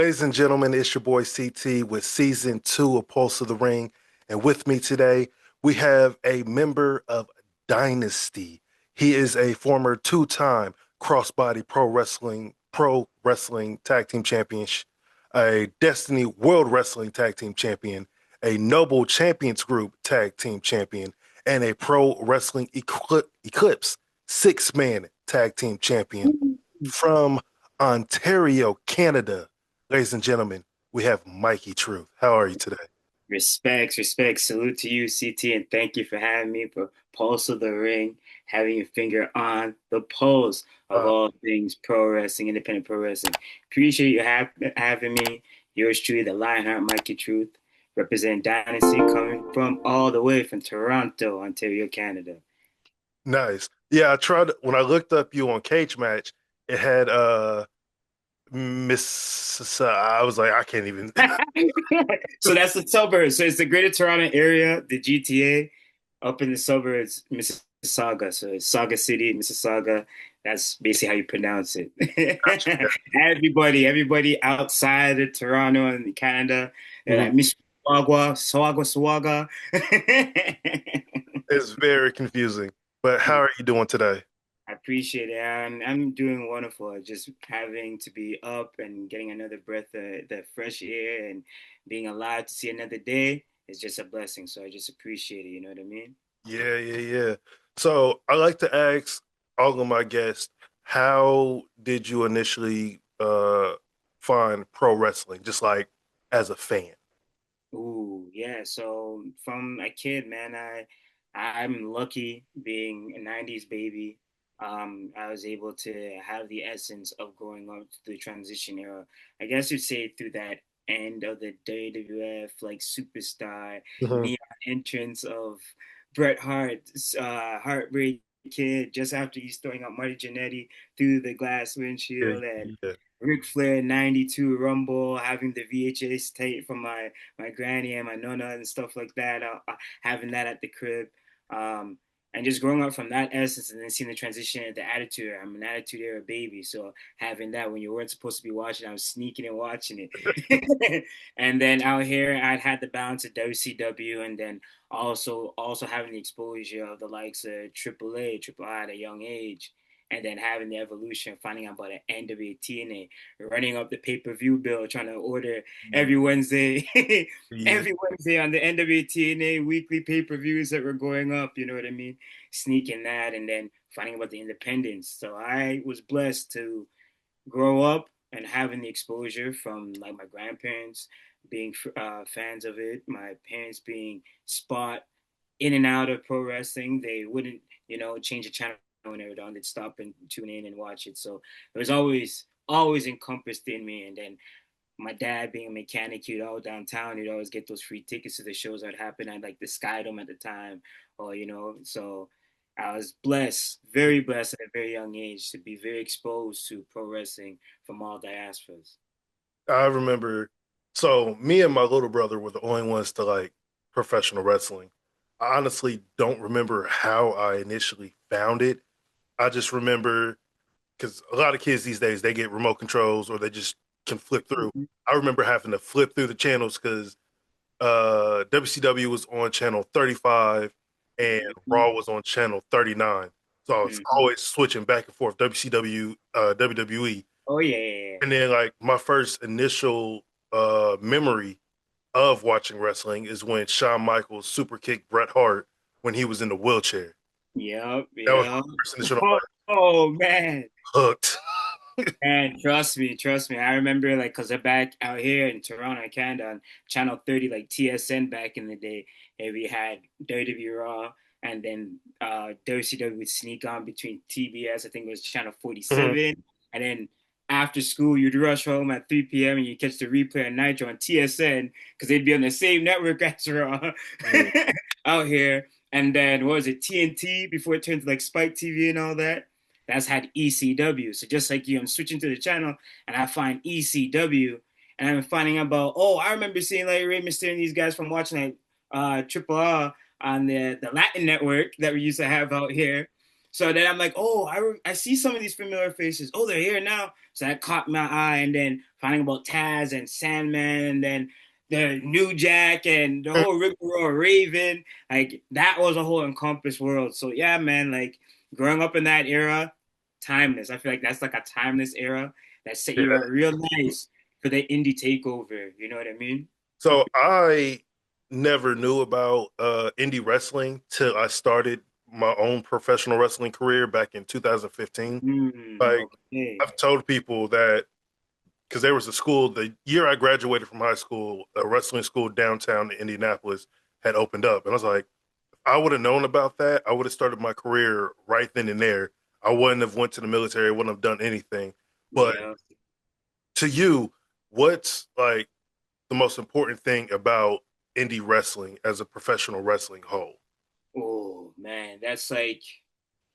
Ladies and gentlemen, it's your boy CT with season two of Pulse of the Ring. And with me today, we have a member of Dynasty. He is a former two-time crossbody pro wrestling tag team champion, a Destiny World Wrestling Tag Team Champion, a Noble Champions Group Tag Team Champion, and a Pro Wrestling Eclipse six-man tag team champion from Ontario, Canada. Ladies and gentlemen, we have Mikey Truth. How are you today? Respect. Salute to you, CT, and thank you for having me for Pulse of the Ring, having your finger on the pulse of Uh, all things pro wrestling, independent pro wrestling. Appreciate you having me. Yours truly, the Lionheart Mikey Truth, representing Dynasty, coming from all the way from Toronto, Ontario, Canada. nice. Yeah, I tried when I looked up you on Cage Match, it had Miss I was like, I can't even. So that's the suburbs. So it's the Greater Toronto Area, the GTA, up in the suburbs, Mississauga. So it's Saga City, Mississauga. That's basically how you pronounce it. Everybody outside of Toronto and Canada, they're Mhm. like Mississauga, Sawaga. It's very confusing. But how are you doing today? I appreciate it. I'm doing wonderful. Just having to be up and getting another breath of the fresh air and being alive to see another day is just a blessing. So I just appreciate it. You know what I mean? Yeah. So I like to ask all of my guests, how did you initially find pro wrestling, just like as a fan? Ooh, yeah. So from a kid, man, I'm lucky being a '90s baby. I was able to have the essence of growing up to the transition era. I guess you'd say through that end of the WWF, like superstar Mhm. neon entrance of Bret Hart's Heartbreak Kid just after he's throwing out Marty Jannetty through the glass Yeah, windshield and yeah. Ric Flair '92 Rumble, having the VHS tape from my granny and my nonna and stuff like that, having that at the crib, um, and just growing up from that essence and then seeing the transition of the Attitude Era. I'm an Attitude Era baby, so having that when you weren't supposed to be watching, I was sneaking and watching it. And then out here, I'd had the balance of WCW, and then also having the exposure of the likes of Triple I at a young age and then having the evolution, finding out about an NWA TNA, running up the pay-per-view bill, trying to order every Wednesday, Yeah. every Wednesday on the NWA TNA weekly pay-per-views that were going up. You know what I mean? Sneaking that, and then finding about the independence. So I was blessed to grow up and having the exposure from like my grandparents being fans of it, my parents being spot in and out of pro wrestling. They wouldn't, change the channel whenever they're on. They'd stop and tune in and watch it. So it was always encompassed in me. And then my dad being a mechanic, he'd all downtown, he'd always get those free tickets to the shows that happened at like the Skydome at the time, or so I was blessed, very blessed at a very young age to be very exposed to pro wrestling from all diasporas. I remember, so me and my little brother were the only ones to like professional wrestling. I honestly don't remember how I initially found it. I just remember because a lot of kids these days they get remote controls or they just can flip through. Mhm. I remember having to flip through the channels because WCW was on channel 35 and Mhm. Raw was on channel 39. So I was Mhm. always switching back and forth WCW, WWE. Oh yeah. And then like my first initial memory of watching wrestling is when Shawn Michaels super kicked Bret Hart when he was in the wheelchair. That was Yep. my first initial. I'm Oh, like oh man. hooked. And trust me. I remember like because they're back out here in Toronto, Canada, on Channel 30, like TSN back in the day, and we had WWE Raw, and then WCW would sneak on between TBS. I think it was Channel Mhm. 47, and then after school you'd rush home at 3 p.m. and you catch the replay on Nitro on TSN because they'd be on the same network as Raw Yeah. out here. And then what was it, TNT before it turned to like Spike TV and all that? That's had ECW. So just like you, I'm switching to the channel and I find ECW and I'm finding out about, oh, I remember seeing like Rey Mysterio and these guys from watching like Triple R on the Latin network that we used to have out here. So then I'm like, oh, I see some of these familiar faces. Oh, they're here now. So that caught my eye. And then finding about Taz and Sandman, and then the New Jack and the whole rigmarole Raven. Like that was a whole encompassed world. So yeah, man, like growing up in that era, timeless. I feel like that's like a timeless era that set you Yeah. up real nice for the indie takeover. You know what I mean? So I never knew about indie wrestling till I started my own professional wrestling career back in 2015. Like Okay. I've told people that because there was a school the year I graduated from high school, a wrestling school downtown in Indianapolis had opened up, and I was like, if I would have known about that, I would have started my career right then and there. I wouldn't have went to the military, I wouldn't have done anything. But Yeah. to you, what's like the most important thing about indie wrestling as a professional wrestling whole? Oh man, that's like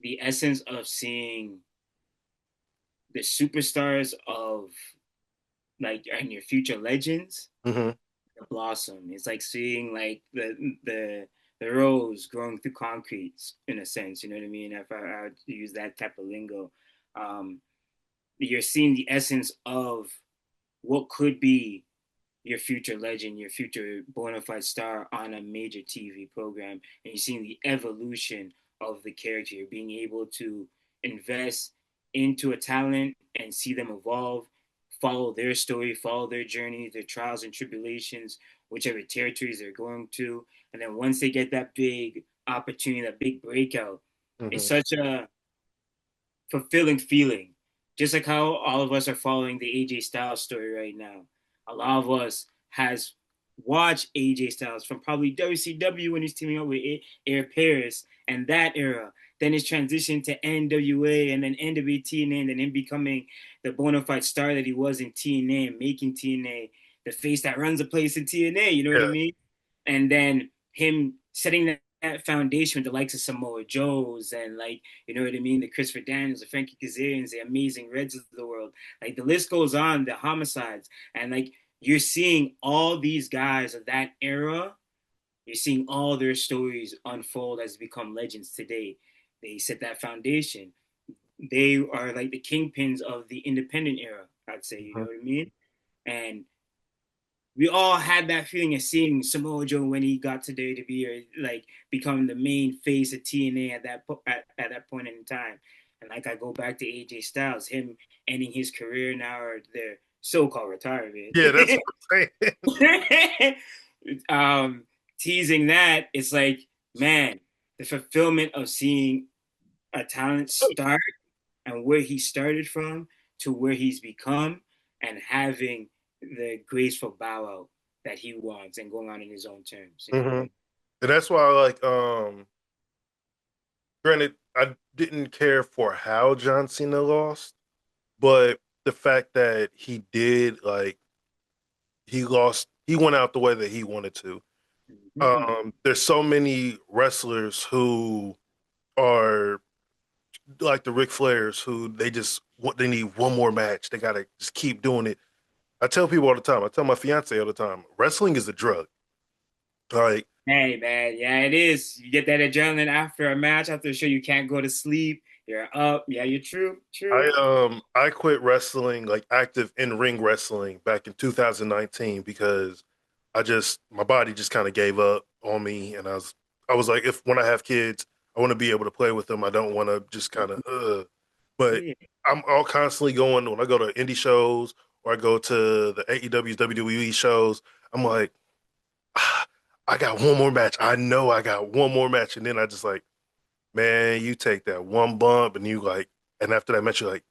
the essence of seeing the superstars of like and your future legends Mm-hmm. blossom. It's like seeing like the rose growing through concrete in a sense. You know what I mean? If I would use that type of lingo, um, you're seeing the essence of what could be your future legend, your future bona fide star on a major TV program, and you're seeing the evolution of the character. You're being able to invest into a talent and see them evolve, follow their story, follow their journey, their trials and tribulations, whichever territories they're going to. And then once they get that big opportunity, that big breakout, it's Mm-hmm. such a fulfilling feeling. Just like how all of us are following the AJ Styles story right now. A lot of us has watched AJ Styles from probably WCW when he's teaming up with Air Paris and that era. Then his transition to NWA and then NWA TNA, and then him becoming the bona fide star that he was in TNA, making TNA the face that runs the place in TNA. You know what I Yeah. mean? And then him setting that foundation with the likes of Samoa Joes and like you know what I mean, the Christopher Daniels, the Frankie Kazarians, the Amazing Reds of the world. Like the list goes on, the homicides, and like you're seeing all these guys of that era. You're seeing all their stories unfold as become legends today. They set that foundation. They are like the kingpins of the independent era. I'd say, you know Mhm. what I mean, and we all had that feeling of seeing Samoa Joe when he got to WWE, or like becoming the main face of TNA at that point in time. And like I go back to AJ Styles, him ending his career now or their so-called retirement. Yeah, that's what I'm saying. um, Teasing that, it's like, man, the fulfillment of seeing a talent start and where he started from to where he's become and having the graceful bow out that he wants and going on in his own terms. You know what I Hmm. mean? And that's why, like, granted, I didn't care for how John Cena lost, but the fact that he did, like, he lost, he went out the way that he wanted to. Mm-hmm. There's so many wrestlers who are like the Ric Flairs who they just want, they need one more match. They gotta just keep doing it. I tell people all the time. I tell my fiance all the time. Wrestling is a drug. Like Hey man, yeah, it is. You get that adrenaline after a match, after a show. You can't go to sleep. You're up. Yeah, you're true. True. I quit wrestling, like active in ring wrestling, back in 2019 because I just my body just kind of gave up on me, and I was like, if when I have kids, I want to be able to play with them. I don't want to just kind of But Yeah. I'm all constantly going when I go to indie shows or I go to the AEW's WWE shows. I'm like, ah, I got one more match. I know I got one more match, and then I just like, man, you take that one bump, and you like, and after that match, you're like,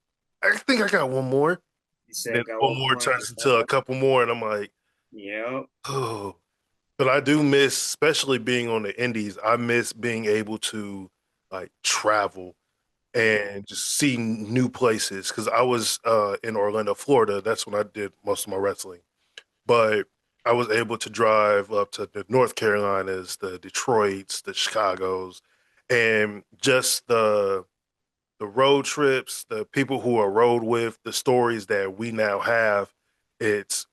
I think I got one more. You And then said got one one more more. turns into a couple more, and I'm like, Yeah. oh. But I do miss, especially being on the indies. I miss being able to like travel and just see new places because I was in Orlando, Florida. That's when I did most of my wrestling. But I was able to drive up to the North Carolinas, the Detroits, the Chicagos, and just the road trips, the people who I rode with, the stories that we now have. It's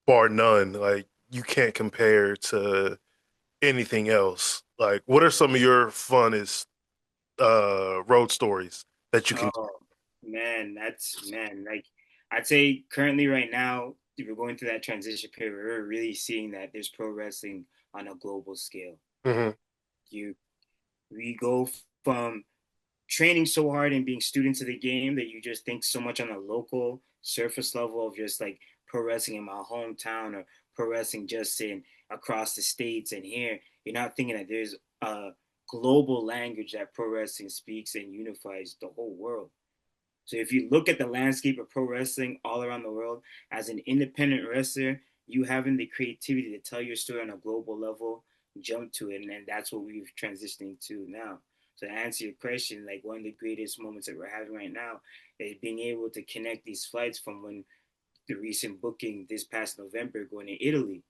bar none. Like you can't compare to anything else. Like, what are some of your funnest? road stories that you can. Oh man, like I'd say currently right now we're going through that transition period. We're really seeing that there's pro wrestling on a global scale. Hmm. You we go from training so hard and being students of the game that you just think so much on a local surface level of just like pro wrestling in my hometown or pro wrestling just in across the states and here. You're not thinking that there's a global language that pro wrestling speaks and unifies the whole world. So if you look at the landscape of pro wrestling all around the world, as an independent wrestler, you having the creativity to tell your story on a global level, jump to it, and then that's what we've transitioning to now. So to answer your question, like one of the greatest moments that we're having right now is being able to connect these flights from when the recent booking this past November going to Italy.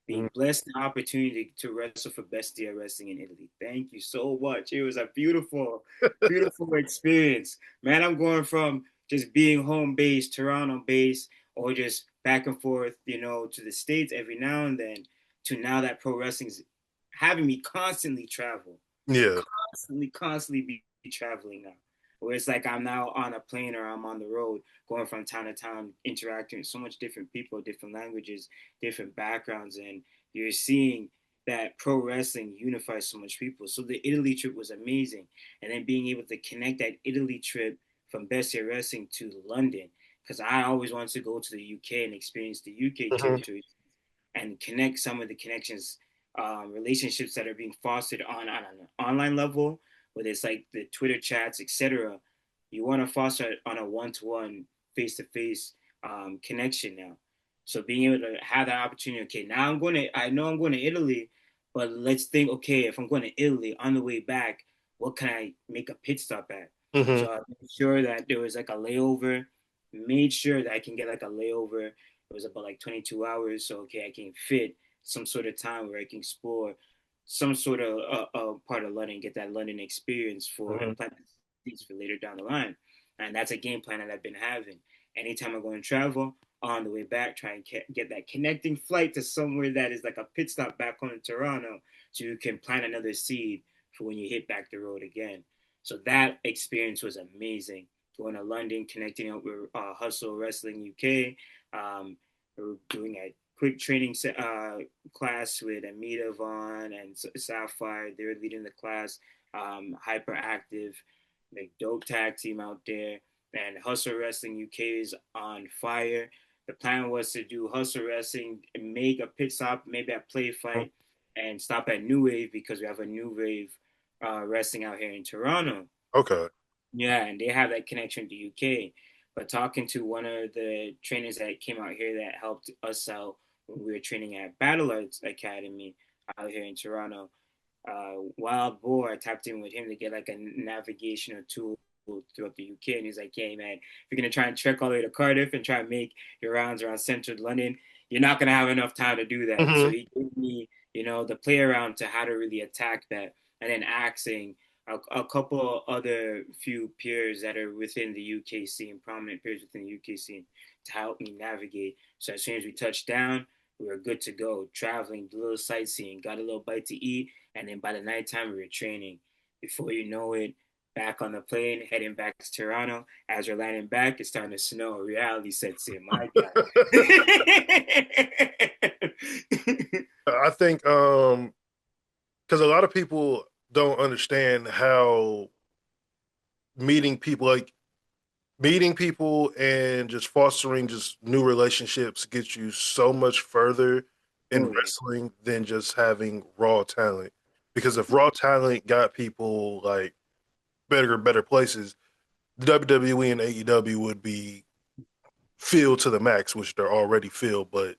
Being blessed the opportunity to wrestle for Bestia Wrestling in Italy. Thank you so much. It was a beautiful, beautiful experience. Man, I'm going from just being home based, Toronto based, or just back and forth, to the States every now and then, to now that pro wrestling's having me constantly travel, Yeah. constantly be traveling now. Where it's like I'm now on a plane or I'm on the road, going from town to town, interacting with so much different people, different languages, different backgrounds, and you're seeing that pro wrestling unifies so much people. So the Italy trip was amazing, and then being able to connect that Italy trip from Bestia Wrestling to London, because I always wanted to go to the UK and experience the UK Hmm. territory and connect some of the connections, relationships that are being fostered on an online level, whether it's like the Twitter chats, etc. You want to foster it on a one-to-one, face-to-face connection now. So being able to have that opportunity, okay, now I know I'm going to Italy, but let's think, okay, if I'm going to Italy on the way back, what can I make a pit stop at? Hmm. So I made sure that there was like a layover, made sure that I can get like a layover. It was about like 22 hours, so okay, I can fit some sort of time where I can explore some sort of part of London, get that London experience for Hmm. and plant the seeds for later down the line. And that's a game plan that I've been having. Anytime I go and travel, on the way back, try and get that connecting flight to somewhere that is like a pit stop back home in Toronto, so you can plant another seed for when you hit back the road again. So that experience was amazing. Going to London, connecting up with Hustle Wrestling UK. We're doing a quick training class with Amita Vaughn and Sapphire. They were leading the class. Hyperactive, like dope tag team out there. And Hustle Wrestling UK is on fire. The plan was to do Hustle Wrestling, make a pit stop, maybe a play fight, and stop at New Wave because we have a New Wave wrestling out here in Toronto. Okay. Yeah, and they have that connection to UK. But talking to one of the trainers that came out here that helped us out when we were training at Battle Arts Academy out here in Toronto, Wild Boar, I tapped in with him to get like a navigational tool throughout the UK. And he's like, hey, man, if you're going to try and trek all the way to Cardiff and try and make your rounds around central London, you're not going to have enough time to do that. So Hmm. he gave me, the play around to how to really attack that and then asking a couple other few peers that are within the UK scene, prominent peers within the UK scene, to help me navigate. So as soon as we touched down, we were good to go. Traveling, a little sightseeing, got a little bite to eat, and then by the nighttime we were training. Before you know it, back on the plane, heading back to Toronto. As we're landing back, it's starting to snow. Reality sets in. My God. I think because a lot of people don't understand how meeting people like meeting people and just fostering just new relationships gets you so much further in Oh yeah. wrestling than just having raw talent. Because if raw talent got people like better places, WWE and AEW would be filled to the max, which they're already filled, but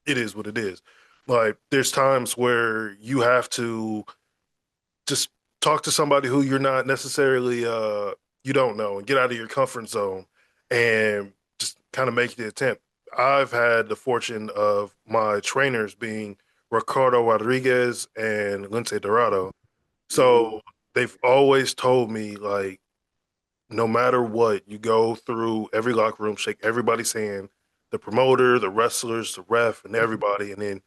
it is what it is. Like there's times where you have to just talk to somebody who you're not necessarily you don't know and get out of your comfort zone and just kind of make the attempt. I've had the fortune of my trainers being Ricardo Rodriguez and Lince Dorado. Mm-hmm. So they've always told me like no matter what, you go through every locker room, shake everybody's hand, the promoter, the wrestlers, the ref, and everybody, and then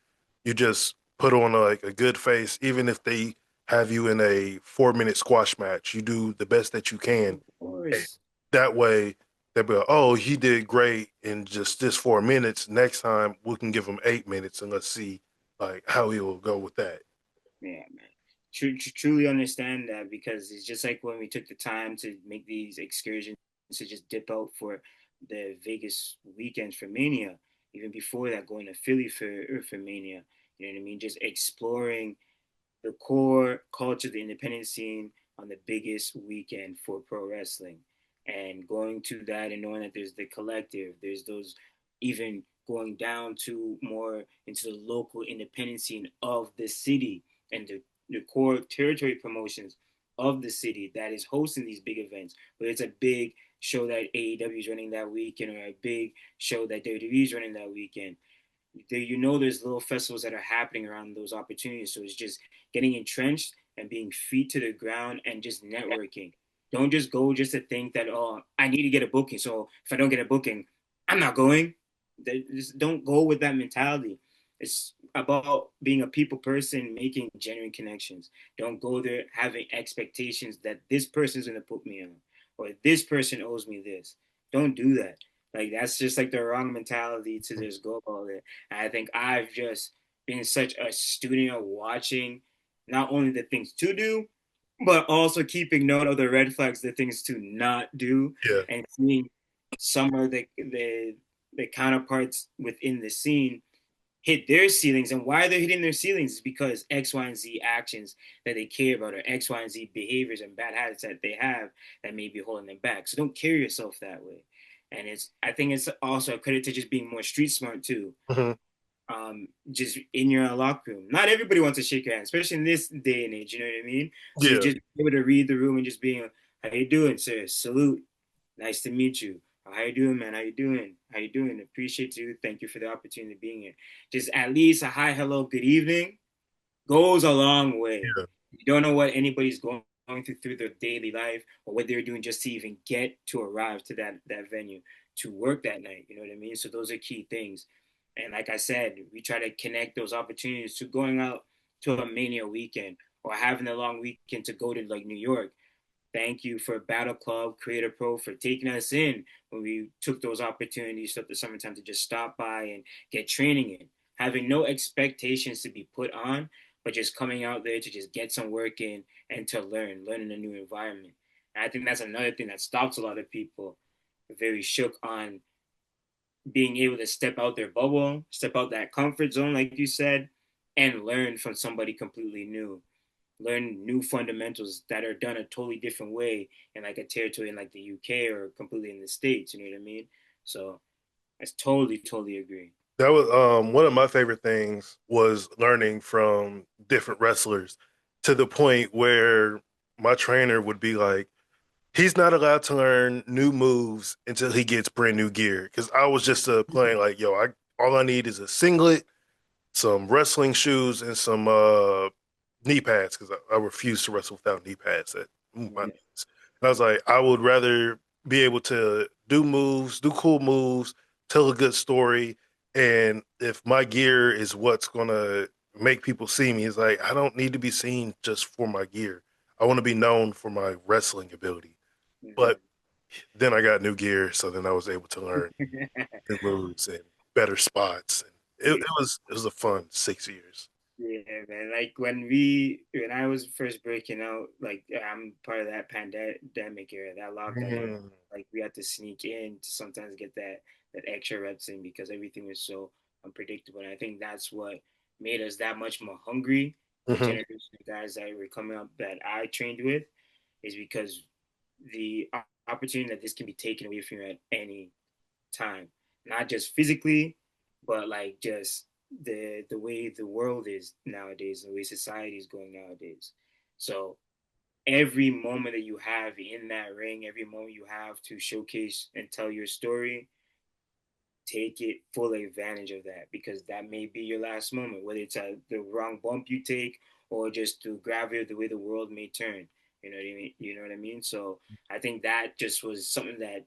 you just put on like a good face, even if they have you in a 4 minute squash match. You do the best that you can. Of course. That way, they'll be like, oh, he did great in just this 4 minutes. Next time, we can give him 8 minutes and let's see like how he will go with that. Yeah, man. Truly understand that because it's just like when we took the time to make these excursions to just dip out for the Vegas weekends for Mania, even before that, going to Philly for Mania. You know what I mean? Just exploring the core culture, the independent scene on the biggest weekend for pro wrestling. And going to that and knowing that there's the collective, there's those even going down to more into the local independent scene of the city and the core territory promotions of the city that is hosting these big events. Whether it's a big show that AEW is running that weekend or a big show that WWE is running that weekend, there's little festivals that are happening around those opportunities. So it's just getting entrenched and being feet to the ground and just networking. Don't just go just to think that, oh, I need to get a booking. So if I don't get a booking, I'm not going. Just don't go with that mentality. It's about being a people person, making genuine connections. Don't go there having expectations that this person's going to put me on or this person owes me this. Don't do that. Like that's just like the wrong mentality to just go about it. And I think I've just been such a student of watching not only the things to do, but also keeping note of the red flags, the things to not do, Yeah, and seeing some of the counterparts within the scene hit their ceilings. And why they're hitting their ceilings is because X, Y, and Z actions that they care about or X, Y, and Z behaviors and bad habits that they have that may be holding them back. So don't carry yourself that way. And I think it's also a credit to just being more street smart too. hmm Just in your locker room. Not everybody wants to shake your hand, especially in this day and age. You know what I mean? So you yeah. just be able to read the room and just being, how you doing, sir? Salute. Nice to meet you. How you doing, man? How you doing? How you doing? Appreciate you. Thank you for the opportunity of being here. Just at least a hi, hello, good evening goes a long way. Yeah. You don't know what anybody's going through their daily life or what they're doing just to even get to arrive to that venue to work that night. You know what I mean? So those are key things. And like I said, we try to connect those opportunities to going out to a Mania weekend or having a long weekend to go to like New York. Thank you for Battle Club, Creator Pro for taking us in when we took those opportunities throughout the summertime to just stop by and get training in, having no expectations to be put on, but just coming out there to just get some work in and to learn in a new environment. And I think that's another thing that stops a lot of people very shook on being able to step out their bubble, step out that comfort zone, like you said, and learn from somebody completely new. Learn new fundamentals that are done a totally different way in like a territory in like the UK or completely in the States. You know what I mean? So I totally agree. That was one of my favorite things was learning from different wrestlers to the point where my trainer would be like, he's not allowed to learn new moves until he gets brand new gear. Because I was just playing like, yo, I all I need is a singlet, some wrestling shoes, and some knee pads because I refuse to wrestle without knee pads at my Yeah. knees. And I was like, I would rather be able to do moves, do cool moves, tell a good story, and if my gear is what's gonna make people see me, it's like I don't need to be seen just for my gear. I want to be known for my wrestling ability. But Mm-hmm. then I got new gear, so then I was able to learn new moves and better spots. And it was a fun 6 years. Yeah, man. Like when I was first breaking out, like I'm part of that pandemic era, that lockdown era. Mm-hmm. Like we had to sneak in to sometimes get that extra reps in because everything was so unpredictable. And I think that's what made us that much more hungry. The generation of guys that were coming up that I trained with is because the opportunity that this can be taken away from you at any time, not just physically, but like just the way the world is nowadays, the way society is going nowadays. So every moment that you have in that ring, every moment you have to showcase and tell your story, take it full advantage of that because that may be your last moment, whether it's the wrong bump you take or just the gravity of the way the world may turn. You know what I mean? You know what I mean? So I think that just was something that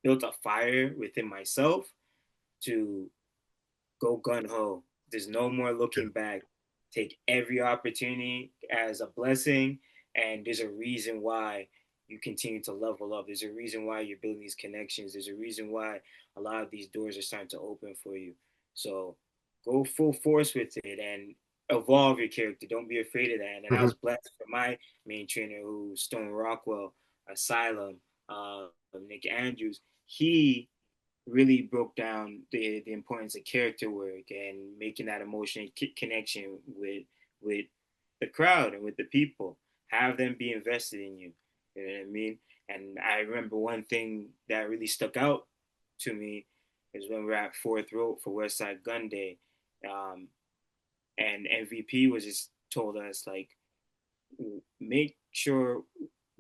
built a fire within myself to go gun ho. There's no more Yeah. looking back. take every opportunity as a blessing, and there's a reason why you continue to level up. There's a reason why you're building these connections. There's a reason why a lot of these doors are starting to open for you. So go full force with it and evolve your character. Don't be afraid of that. And I Hmm. was blessed for my main trainer, who's Stone Rockwell, Asylum, uh, Nick Andrews. He really broke down the importance of character work and making that emotional connection with the crowd and with the people. Have them be invested in you. You know what I mean? And I remember one thing that really stuck out to me is when we were at Fourth Road for West Side Gun Day, um, and MVP was just told us like, make sure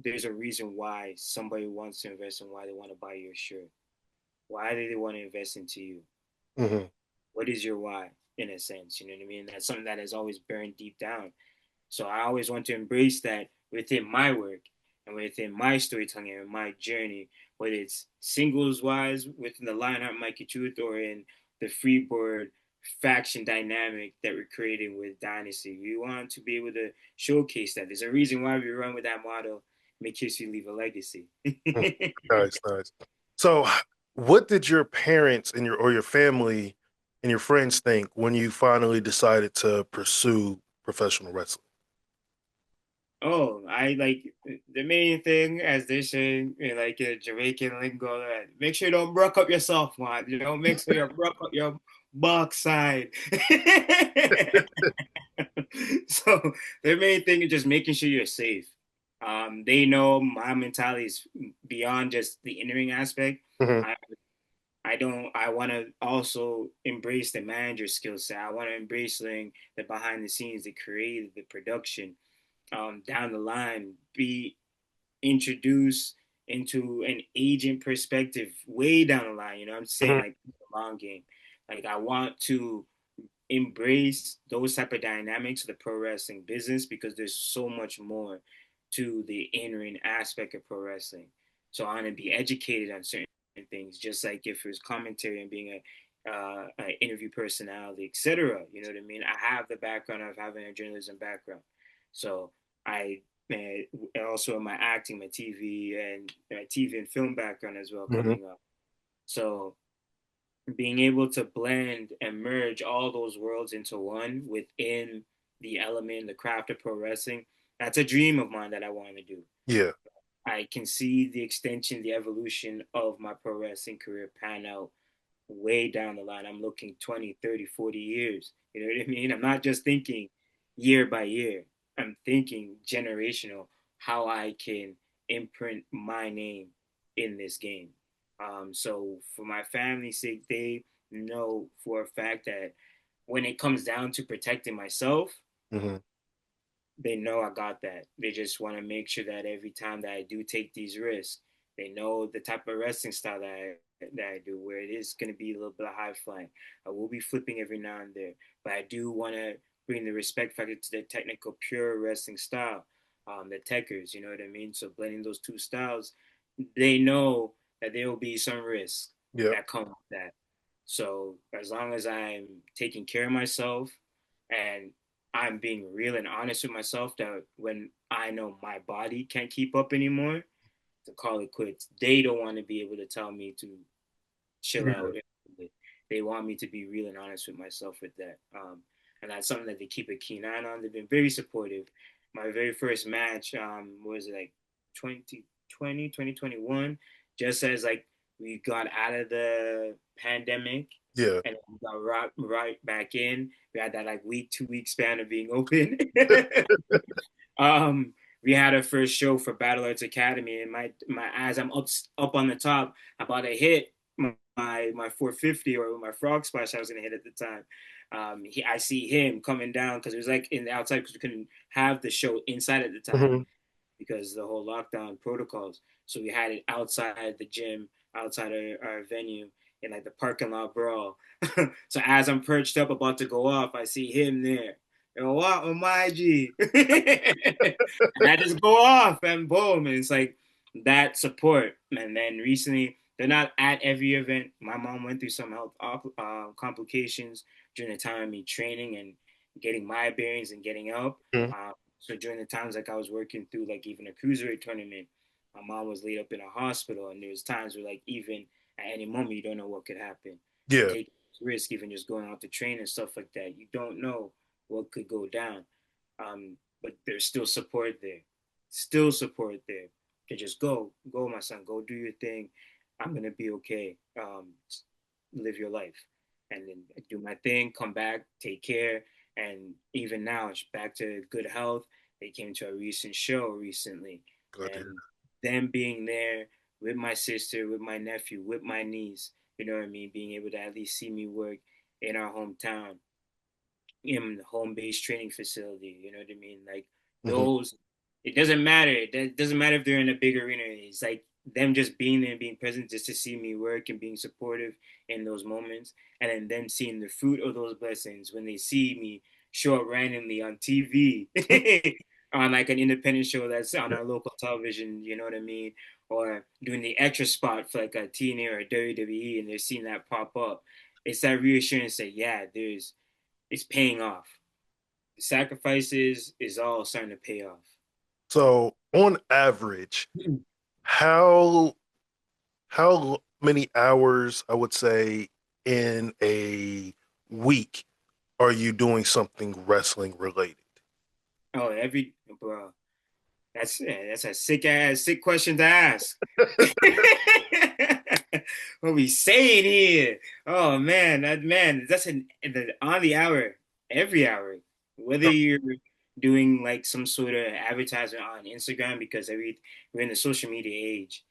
there's a reason why somebody wants to invest and why they want to buy your shirt. Why do they want to invest into you? Hmm. What is your why, in a sense? You know what I mean? That's something that has always burned deep down. So I always want to embrace that within my work and within my storytelling and my journey, whether it's singles wise within the Lionheart Mikey Truth or in the Freeboard faction dynamic that we're creating with Dynasty. We want to be able to showcase that. There's a reason why we run with that motto, make history, leave a legacy. Nice, nice. So, what did your parents and your family and your friends think when you finally decided to pursue professional wrestling? Oh, I like the main thing, as they say in like a Jamaican lingo, make sure you don't broke up yourself, man. You know, make sure you broke up your backside. So the main thing is just making sure you're safe. They know my mentality is beyond just the in-ring aspect. Hmm. I I don't. I want to also embrace the manager skill set. I want to embrace the behind the scenes, the creative, the production, down the line, be introduced into an agent perspective way down the line. You know what I'm saying? Hmm. Like the long game. Like I want to embrace those type of dynamics of the pro wrestling business because there's so much more to the in-ring aspect of pro wrestling. So I want to be educated on certain things, just like if it was commentary and being a interview personality, etc. You know what I mean? I have the background of having a journalism background, so I also in my acting, my TV and film background as well Hmm. coming up. So being able to blend and merge all those worlds into one within the element, the craft of pro wrestling, that's a dream of mine that I want to do. Yeah. I can see the extension, the evolution of my pro wrestling career pan out way down the line. I'm looking 20, 30, 40 years. You know what I mean? I'm not just thinking year by year. I'm thinking generational, how I can imprint my name in this game. So for my family's sake, they know for a fact that when it comes down to protecting myself, Hmm. they know I got that. They just want to make sure that every time that I do take these risks, they know the type of wrestling style that I do, where it is going to be a little bit of high flying. I will be flipping every now and there, but I do want to bring the respect factor to the technical, pure wrestling style, the techers. You know what I mean? So blending those two styles, they know that there will be some risks Yeah. that come with that. So as long as I'm taking care of myself and I'm being real and honest with myself that when I know my body can't keep up anymore, to call it quits. They don't want to be able to tell me to chill Yeah. out. They want me to be real and honest with myself with that. And that's something that they keep a keen eye on. They've been very supportive. My very first match was it like 2020, 2021, just as like we got out of the pandemic Yeah. and we got right back in. We had that like week, 2 week span of being open. um, we had our first show for Battle Arts Academy, and my as I'm up on the top, about to hit my 450 or my frog splash I was gonna hit at the time. I see him coming down because it was like in the outside because we couldn't have the show inside at the time Hmm. because of the whole lockdown protocols. So we had it outside the gym, outside our venue, in like the parking lot brawl. So as I'm perched up about to go off, I see him there. Yo, what on my G? And I just go off and boom. And it's like that support. And then recently, they're not at every event. My mom went through some health complications during the time of me training, and getting my bearings and getting help. Mhm. So during the times like I was working through like even a cruiserweight tournament, my mom was laid up in a hospital, and there's times where like even at any moment you don't know what could happen. So Yeah. take risk, even just going out to train and stuff like that. You don't know what could go down. But there's still support there. Still support there. To just go, my son, go do your thing. I'm gonna be okay. Live your life, and then do my thing. Come back, take care, and even now it's back to good health. They came to a recent show recently, Glad to hear and them being there with my sister, with my nephew, with my niece. You know what I mean? Being able to at least see me work in our hometown, in the home based training facility. You know what I mean? Like that. Hmm. those, it doesn't matter. It doesn't matter if they're in a big arena. It's like them just being there and being present just to see me work and being supportive in those moments. And then them seeing the fruit of those blessings when they see me show up randomly on TV on like an independent show that's on Yeah. our local television. You know what I mean? Or doing the extra spot for like a TNA or a WWE, and they're seeing that pop up. It's that reassurance that, yeah, it's paying off. The sacrifices is all starting to pay off. So on average, how many hours I would say in a week are you doing something wrestling related? Oh, every bro, that's a sick question to ask. What we saying here? Oh man, that's on the hour, every hour. Whether you're doing like some sort of advertisement on Instagram, because we're in the social media age.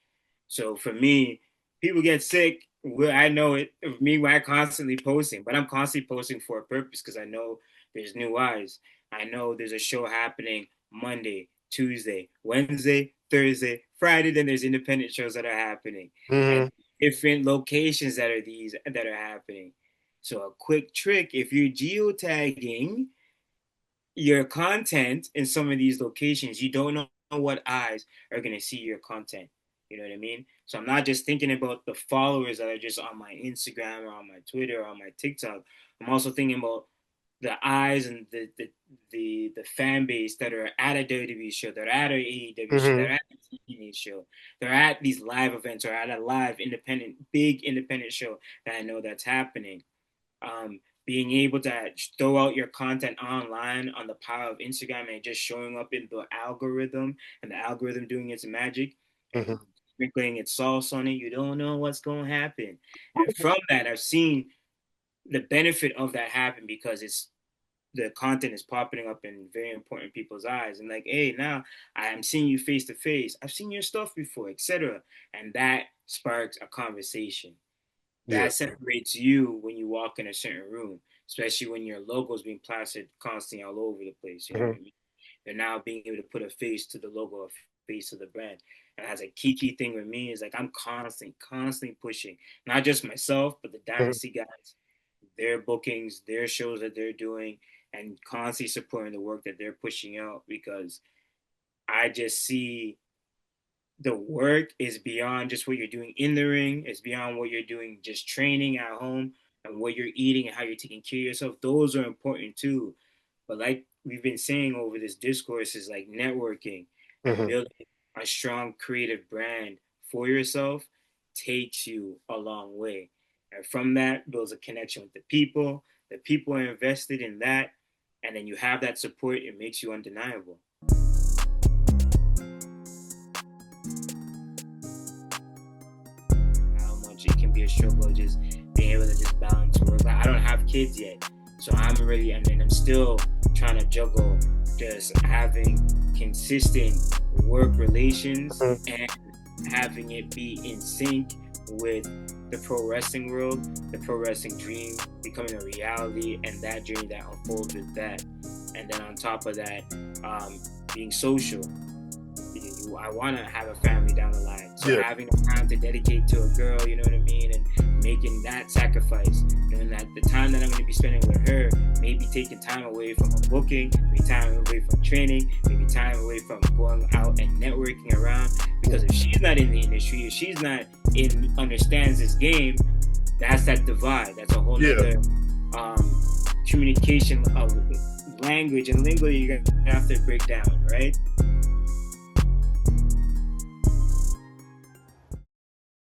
So for me, people get sick. I know it. Me, when I constantly posting, but I'm constantly posting for a purpose because I know there's new eyes. I know there's a show happening Monday, Tuesday, Wednesday, Thursday, Friday. Then there's independent shows that are happening, and Hmm. different locations that are happening. So a quick trick: if you're geotagging your content in some of these locations, you don't know what eyes are going to see your content. You know what I mean? So I'm not just thinking about the followers that are just on my Instagram or on my Twitter or on my TikTok. I'm also thinking about the eyes and the fan base that are at a WWE show, that are at a AEW show, that Hmm. are at a TNA show, they're at these live events or at a live independent, big independent show that I know that's happening. um, Being able to throw out your content online on the power of Instagram and just showing up in the algorithm, and the algorithm doing its magic and Hmm. sprinkling its sauce on it, you don't know what's going to happen. And from that, I've seen the benefit of that happen because it's the content is popping up in very important people's eyes, and like, hey, now I'm seeing you face to face, I've seen your stuff before, etc. And that sparks a conversation Yeah. that separates you when you walk in a certain room, especially when your logo is being plastered constantly all over the place. You know Hmm. what I mean? They're now being able to put a face to the logo, a face to the brand. And as a key thing with me is like I'm constantly pushing, not just myself, but the Hmm. Dynasty guys, their bookings, their shows that they're doing, and constantly supporting the work that they're pushing out because I just see the work is beyond just what you're doing in the ring. It's beyond what you're doing just training at home, and what you're eating and how you're taking care of yourself. Those are important too. But like we've been saying over this discourse, is like networking and Hmm. building a strong creative brand for yourself takes you a long way. And from that builds a connection with the people. The people are invested in that. And then you have that support, it makes you undeniable. How much it can be a struggle just being able to just balance work. Like, I don't have kids yet, so I'm really, and then I'm still trying to juggle just having consistent work relations Hmm. and having it be in sync with the pro wrestling world, the pro wrestling dream becoming a reality, and that journey that unfolds with that. And then on top of that, being social. I want to have a family down the line. So Yeah. having the time to dedicate to a girl, you know what I mean, and making that sacrifice, knowing that the time that I'm going to be spending with her, maybe taking time away from a booking, maybe time away from training, maybe time away from going out and networking around. Because if she's not in the industry, if she's not in understands this game, that's that divide. That's a whole Yeah. nother communication language and lingo you have to break down, right?